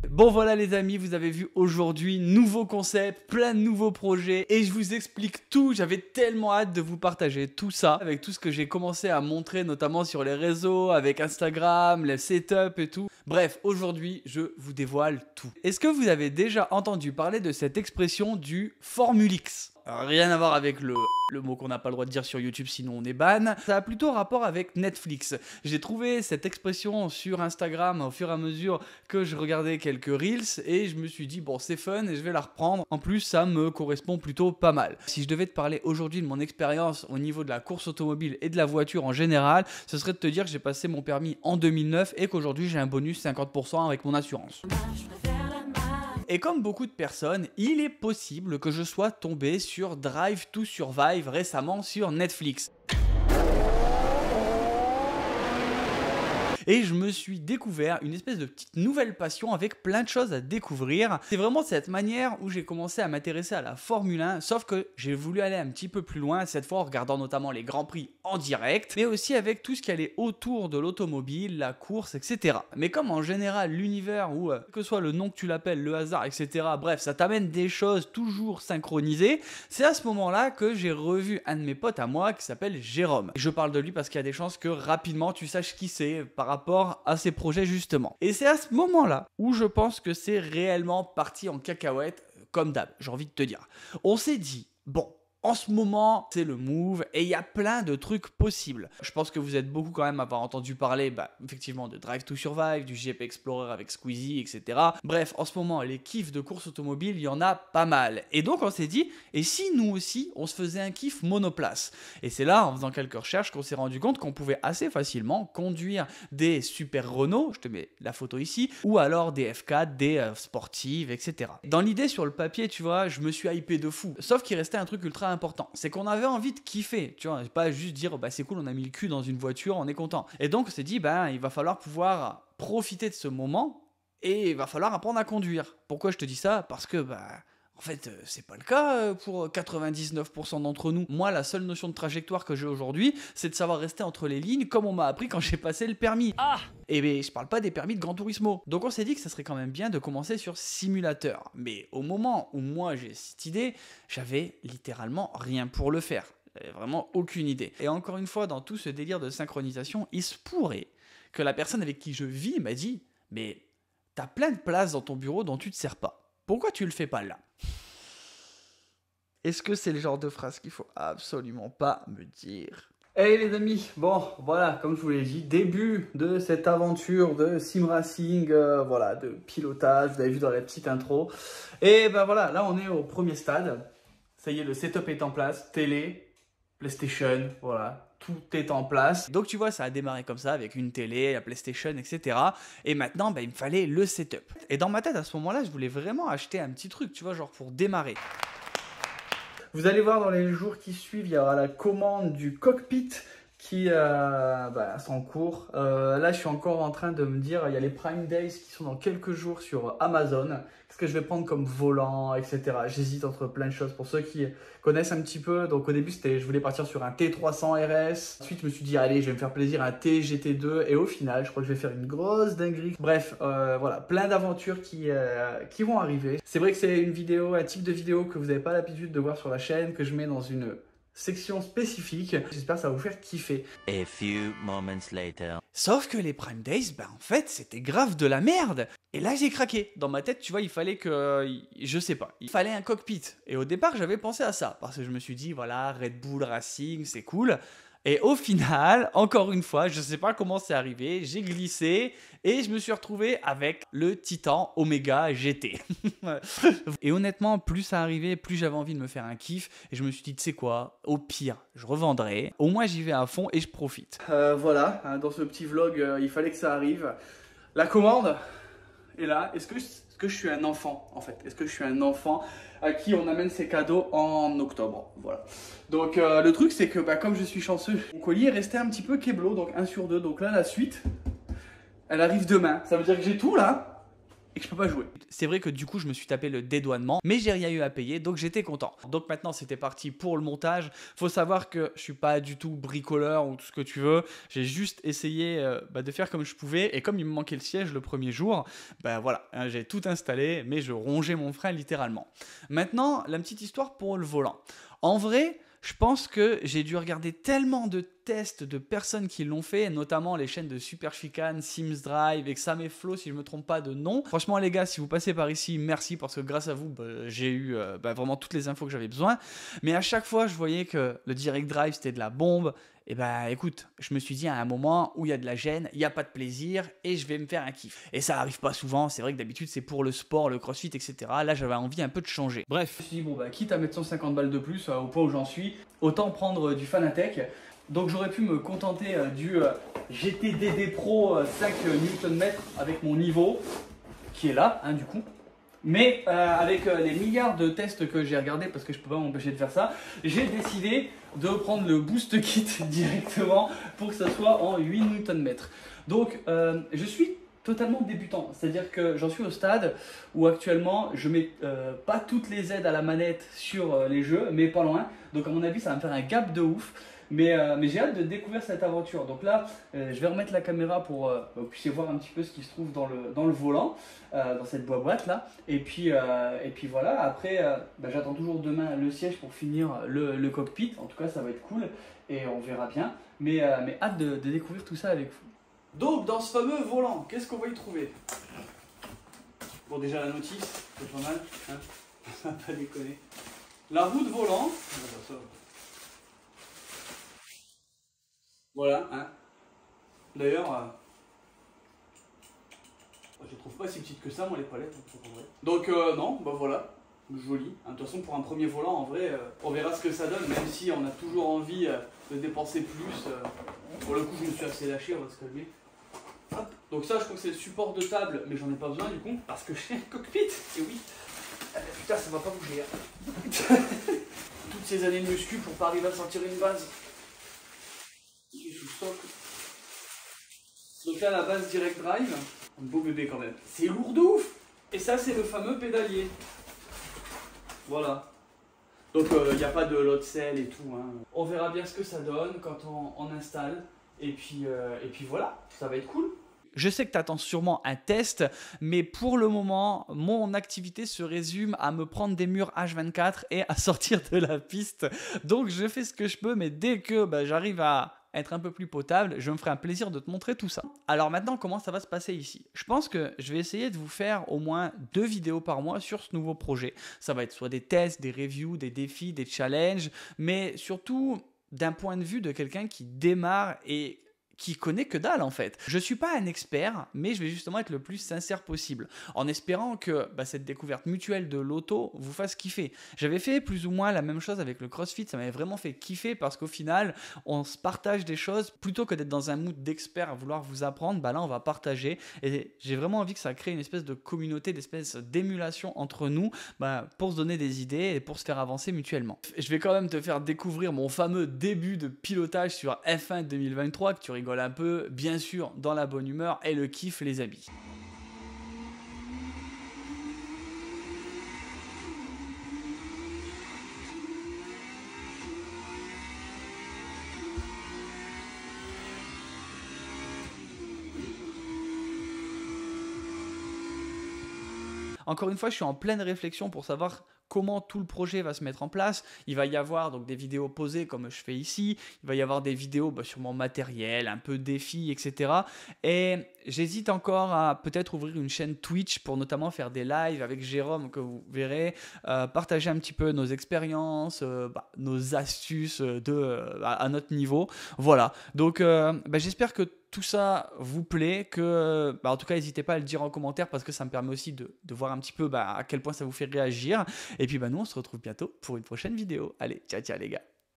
Bon voilà les amis, vous avez vu aujourd'hui, nouveau concept, plein de nouveaux projets et je vous explique tout. J'avais tellement hâte de vous partager tout ça avec tout ce que j'ai commencé à montrer notamment sur les réseaux, avec Instagram, les setups et tout. Bref, aujourd'hui je vous dévoile tout. Est-ce que vous avez déjà entendu parler de cette expression du Formulix ? Rien à voir avec le mot qu'on n'a pas le droit de dire sur YouTube sinon on est ban. Ça a plutôt rapport avec Netflix. J'ai trouvé cette expression sur Instagram au fur et à mesure que je regardais quelques Reels et je me suis dit bon c'est fun et je vais la reprendre. En plus ça me correspond plutôt pas mal. Si je devais te parler aujourd'hui de mon expérience au niveau de la course automobile et de la voiture en général, ce serait de te dire que j'ai passé mon permis en 2009 et qu'aujourd'hui j'ai un bonus 50% avec mon assurance. Et comme beaucoup de personnes, il est possible que je sois tombé sur Drive to Survive récemment sur Netflix. Et je me suis découvert une espèce de petite nouvelle passion avec plein de choses à découvrir. C'est vraiment cette manière où j'ai commencé à m'intéresser à la Formule 1, sauf que j'ai voulu aller un petit peu plus loin, cette fois en regardant notamment les Grands Prix en direct, mais aussi avec tout ce qui allait autour de l'automobile, la course, etc. Mais comme en général l'univers, ou que ce soit le nom que tu l'appelles, le hasard, etc., bref, ça t'amène des choses toujours synchronisées, c'est à ce moment-là que j'ai revu un de mes potes à moi qui s'appelle Jérôme. Je parle de lui parce qu'il y a des chances que rapidement tu saches qui c'est par rapport à ces projets justement. Et c'est à ce moment-là où je pense que c'est réellement parti en cacahuète, comme d'hab, j'ai envie de te dire. On s'est dit, bon, en ce moment, c'est le move et il y a plein de trucs possibles. Je pense que vous êtes beaucoup quand même à avoir entendu parler, effectivement, de Drive to Survive, du GP Explorer avec Squeezie, etc. Bref, en ce moment, les kiffs de course automobile, il y en a pas mal. Et donc, on s'est dit, et si nous aussi, on se faisait un kiff monoplace? Et c'est là, en faisant quelques recherches, qu'on s'est rendu compte qu'on pouvait assez facilement conduire des Super Renault, je te mets la photo ici, ou alors des F4, des sportives, etc. Dans l'idée, sur le papier, tu vois, je me suis hypé de fou. Sauf qu'il restait un truc ultra important, c'est qu'on avait envie de kiffer, tu vois, pas juste dire c'est cool, on a mis le cul dans une voiture, on est content. Et donc on s'est dit il va falloir pouvoir profiter de ce moment et il va falloir apprendre à conduire. Pourquoi je te dis ça? Parce que en fait, c'est pas le cas pour 99% d'entre nous. Moi, la seule notion de trajectoire que j'ai aujourd'hui, c'est de savoir rester entre les lignes comme on m'a appris quand j'ai passé le permis. Et je parle pas des permis de Gran Turismo. Donc on s'est dit que ça serait quand même bien de commencer sur simulateur. Mais au moment où moi j'ai cette idée, j'avais littéralement rien pour le faire. Vraiment aucune idée. Et encore une fois, dans tout ce délire de synchronisation, il se pourrait que la personne avec qui je vis m'a dit « Mais t'as plein de places dans ton bureau dont tu te sers pas. Pourquoi tu le fais pas là ?» Est-ce que c'est le genre de phrase qu'il faut absolument pas me dire? Hey les amis, bon voilà, comme je vous l'ai dit, début de cette aventure de sim racing, voilà, de pilotage, vous avez vu dans la petite intro. Et voilà, là on est au premier stade, ça y est, le setup est en place, télé, PlayStation, voilà, tout est en place. Donc tu vois, ça a démarré comme ça, avec une télé, la PlayStation, etc. Et maintenant, il me fallait le setup. Et dans ma tête, à ce moment-là, je voulais vraiment acheter un petit truc, tu vois, genre pour démarrer. Vous allez voir dans les jours qui suivent, il y aura la commande du cockpit qui sont en cours. Là, je suis encore en train de me dire, il y a les Prime Days qui sont dans quelques jours sur Amazon. Qu'est-ce que je vais prendre comme volant, etc. J'hésite entre plein de choses. Pour ceux qui connaissent un petit peu, donc au début, je voulais partir sur un T300 RS. Ensuite, je me suis dit, allez, je vais me faire plaisir, un TGT2. Et au final, je crois que je vais faire une grosse dinguerie. Bref, voilà, plein d'aventures qui vont arriver. C'est vrai que c'est une vidéo, un type de vidéo que vous n'avez pas l'habitude de voir sur la chaîne, que je mets dans une section spécifique. J'espère que ça va vous faire kiffer. A few moments later. Sauf que les Prime Days, en fait, c'était grave de la merde. Et là, j'ai craqué. Dans ma tête, tu vois, il fallait que... Je sais pas. Il fallait un cockpit. Et au départ, j'avais pensé à ça. Parce que je me suis dit, voilà, Red Bull Racing, c'est cool. Et au final, encore une fois, je ne sais pas comment c'est arrivé, j'ai glissé et je me suis retrouvé avec le Titan Omega GT. Et honnêtement, plus ça arrivait, plus j'avais envie de me faire un kiff. Et je me suis dit, tu sais quoi, au pire, je revendrai. Au moins, j'y vais à fond et je profite. Voilà, dans ce petit vlog, il fallait que ça arrive. La commande est là. Est-ce que je suis un enfant en fait? Est-ce que je suis un enfant à qui on amène ses cadeaux en octobre? Voilà. Donc le truc c'est que comme je suis chanceux, mon colis est resté un petit peu keblo, donc 1 sur 2. Donc là la suite, elle arrive demain. Ça veut dire que j'ai tout là. et que je peux pas jouer. C'est vrai que du coup je me suis tapé le dédouanement, mais j'ai rien eu à payer, donc j'étais content. Donc maintenant c'était parti pour le montage. Faut savoir que je suis pas du tout bricoleur ou tout ce que tu veux. J'ai juste essayé de faire comme je pouvais, et comme il me manquait le siège le premier jour, voilà, hein, j'ai tout installé, mais je rongeais mon frein littéralement. Maintenant, la petite histoire pour le volant. En vrai, je pense que j'ai dû regarder tellement de tests de personnes qui l'ont fait, notamment les chaînes de Super Chicane, Sims Drive, Exam et Flow, si je ne me trompe pas de nom. Franchement, les gars, si vous passez par ici, merci, parce que grâce à vous, j'ai eu vraiment toutes les infos que j'avais besoin. Mais à chaque fois, je voyais que le Direct Drive, c'était de la bombe. Et écoute, je me suis dit à un moment où il y a de la gêne, il n'y a pas de plaisir, et je vais me faire un kiff. Et ça arrive pas souvent, c'est vrai que d'habitude c'est pour le sport, le crossfit, etc. Là j'avais envie un peu de changer. Bref, je me suis dit bon quitte à mettre 150 balles de plus au point où j'en suis, autant prendre du Fanatec. Donc j'aurais pu me contenter du GTDD Pro 5 Nm avec mon niveau, qui est là, hein, du coup. Mais avec les milliards de tests que j'ai regardés, parce que je peux pas m'empêcher de faire ça, j'ai décidé de prendre le Boost Kit directement pour que ça soit en 8 Nm. Donc je suis totalement débutant, c'est-à-dire que j'en suis au stade où actuellement je mets pas toutes les aides à la manette sur les jeux, mais pas loin. Donc à mon avis ça va me faire un gap de ouf. Mais j'ai hâte de découvrir cette aventure. Donc là, je vais remettre la caméra pour que vous puissiez voir un petit peu ce qui se trouve dans le volant, dans cette boîte là. Et puis voilà, après, j'attends toujours demain le siège pour finir le cockpit. En tout cas, ça va être cool et on verra bien. Mais hâte de découvrir tout ça avec vous. Donc, dans ce fameux volant, qu'est-ce qu'on va y trouver? Bon, déjà la notice, c'est pas mal, hein. Ça va pas déconner. La roue de volant. Voilà, hein. D'ailleurs, je trouve pas si petite que ça, moi, les palettes. Donc, non, voilà, joli. De toute façon, pour un premier volant, en vrai, on verra ce que ça donne, même si on a toujours envie de dépenser plus. Pour le coup, je me suis assez lâché, on va se calmer. Hop. Donc ça, je crois que c'est le support de table, mais j'en ai pas besoin, du coup, parce que j'ai un cockpit. Et oui, putain, ça va pas bouger. Hein. Toutes ces années de muscu pour pas arriver à sortir une base. Sous stock. Donc là la base Direct Drive, un beau bébé quand même. C'est lourd de ouf. Et ça c'est le fameux pédalier. Voilà. Donc il n'y a pas de lot cell et tout. Hein. On verra bien ce que ça donne quand on installe. Et puis voilà, ça va être cool. Je sais que tu attends sûrement un test, mais pour le moment, mon activité se résume à me prendre des murs H24 et à sortir de la piste. Donc je fais ce que je peux, mais dès que j'arrive à être un peu plus potable, je me ferai un plaisir de te montrer tout ça. Alors maintenant, comment ça va se passer ici? Je pense que je vais essayer de vous faire au moins 2 vidéos par mois sur ce nouveau projet. Ça va être soit des tests, des reviews, des défis, des challenges, mais surtout d'un point de vue de quelqu'un qui démarre et qui connaît que dalle en fait. Je suis pas un expert, mais je vais justement être le plus sincère possible, en espérant que cette découverte mutuelle de l'auto vous fasse kiffer. J'avais fait plus ou moins la même chose avec le CrossFit, ça m'avait vraiment fait kiffer parce qu'au final, on se partage des choses, plutôt que d'être dans un mood d'expert à vouloir vous apprendre, là on va partager, et j'ai vraiment envie que ça crée une espèce de communauté, d'espèce d'émulation entre nous, pour se donner des idées et pour se faire avancer mutuellement. Je vais quand même te faire découvrir mon fameux début de pilotage sur F1 2023, que tu rigoles un peu, bien sûr, dans la bonne humeur et le kiff, les amis. Encore une fois, je suis en pleine réflexion pour savoir comment tout le projet va se mettre en place. Il va y avoir donc des vidéos posées comme je fais ici, il va y avoir des vidéos sur mon matériel, un peu défis, etc. Et j'hésite encore à peut-être ouvrir une chaîne Twitch pour notamment faire des lives avec Jérôme, que vous verrez, partager un petit peu nos expériences, nos astuces à notre niveau. Voilà, donc j'espère que tout ça vous plaît, que en tout cas n'hésitez pas à le dire en commentaire, parce que ça me permet aussi de voir un petit peu à quel point ça vous fait réagir. Et puis nous on se retrouve bientôt pour une prochaine vidéo. Allez, ciao ciao les gars.